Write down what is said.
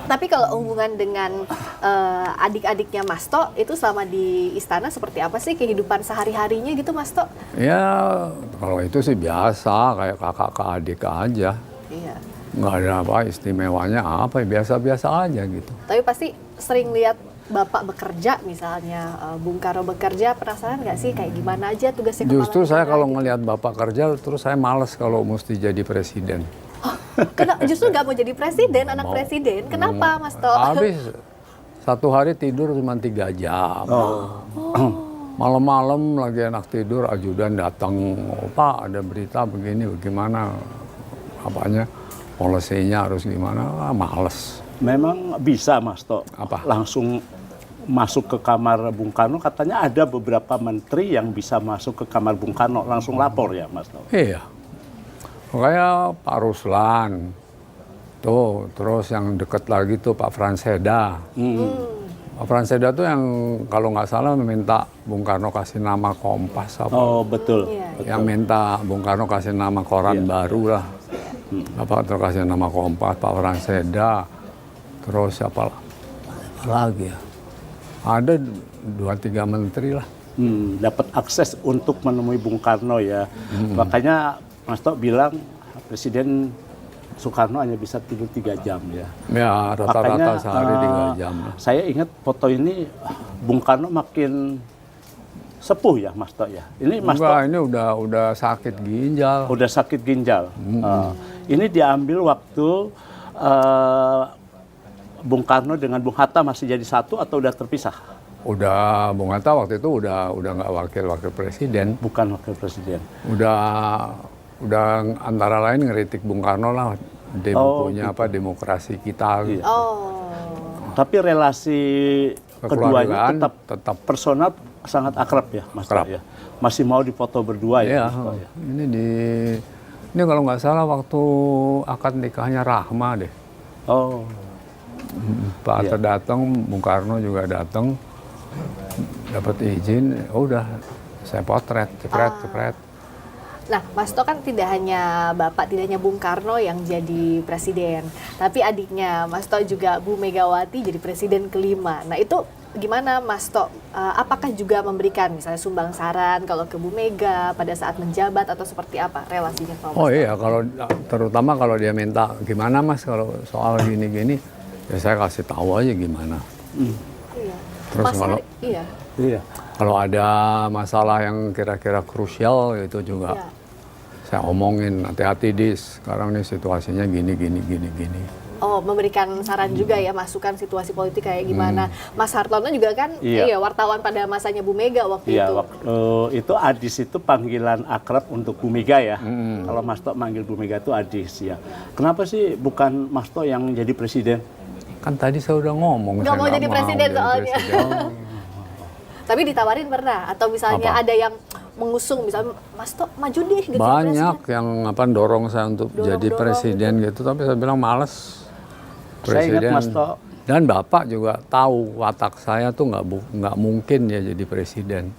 Tapi kalau hubungan dengan adik-adiknya Mas Tok itu selama di istana seperti apa sih kehidupan sehari-harinya gitu Mas Tok? Ya kalau itu sih biasa, kayak kakak ke adik aja. Iya. Nggak ada apa istimewanya apa, biasa-biasa aja gitu. Tapi pasti sering lihat Bapak bekerja misalnya, Bung Karno bekerja, penasaran nggak sih kayak gimana aja tugasnya kepala Justru saya negara kalau gitu? ngelihat Bapak kerja, terus saya males kalau mesti jadi presiden. Justru nggak mau jadi presiden, anak Mau. presiden. Kenapa Mas Tok? Habis satu hari tidur cuma 3 jam. Malam-malam lagi enak tidur, ajudan datang, "Oh, Pak ada berita begini, bagaimana apanya, polisinya harus gimana?" Males. Memang bisa Mas Tok Apa? langsung masuk ke kamar Bung Karno, katanya ada beberapa menteri yang bisa masuk ke kamar Bung Karno langsung lapor ya Mas Tok. Iya. Kayak Pak Ruslan, tuh, terus yang deket lagi tuh Pak Franseda. Pak Franseda tuh yang kalau nggak salah meminta Bung Karno kasih nama Kompas apa. Oh betul. Iya. Yang minta Bung Karno kasih nama koran baru lah. Bapak terus kasih nama Kompas, Pak Franseda. Terus siapa lagi ya? Ada 2-3 menteri lah. Dapat akses untuk menemui Bung Karno ya. Makanya Mas Tok bilang Presiden Soekarno hanya bisa tidur 3 jam ya. Ya rata-rata Makanya, sehari 3 jam lah. Saya ingat foto ini Bung Karno makin sepuh ya Mas Tok ya. Ini Mas Tok Enggak, ini udah sakit ginjal. udah sakit ginjal. Ini diambil waktu Bung Karno dengan Bung Hatta masih jadi satu atau udah terpisah? Udah Bung Hatta waktu itu udah nggak wakil presiden. Bukan wakil presiden. Udah antara lain ngeritik Bung Karno lah di bukunya apa Demokrasi Kita. Iya. Oh, Tapi relasi keduanya Kekeluargaan tetap personal sangat akrab ya Mas Tok Akrab. ya. Masih mau difoto berdua Iya, ya Mas Tok ya. ini kalau nggak salah waktu akad nikahnya Rahma deh. Oh. Pak Hatta datang, Bung Karno juga datang, dapat izin, udah saya potret, cepret. nah Mas Tok kan tidak hanya Bapak, tidak hanya Bung Karno yang jadi presiden, tapi adiknya Mas Tok juga Bu Megawati jadi presiden kelima. Nah itu gimana Mas Tok? Apakah juga memberikan misalnya sumbang saran kalau ke Bu Mega pada saat menjabat atau seperti apa relasinya sama Mas Oh Tok? iya, terutama kalau dia minta gimana Mas kalau soal gini-gini, ya saya kasih tahu aja gimana. Iya. Terus Mas kalau- iya. Iya. Kalau ada masalah yang kira-kira krusial itu juga Iya. saya omongin, hati-hati Dis, sekarang nih situasinya gini. Oh, memberikan saran juga ya, masukan situasi politik kayak gimana. Mas Hartono juga kan Iya. wartawan pada masanya Bu Mega waktu Iya, itu. itu Adis itu panggilan akrab untuk Bu Mega ya. Kalau Mas Tok manggil Bu Mega itu Adis ya. Kenapa sih bukan Mas Tok yang jadi presiden? Kan tadi saya udah ngomong. Nggak saya mau jadi presiden jadi soalnya. presiden. Tapi ditawarin pernah? Atau misalnya Apa? ada yang mengusung, misalnya Mas Tok maju deh gitu. Banyak presiden. yang dorong saya untuk jadi Dorong-dorong presiden gitu, tapi saya bilang males. Saya ingat Mas Tok. Dan Bapak juga tahu watak saya tuh nggak mungkin ya jadi presiden.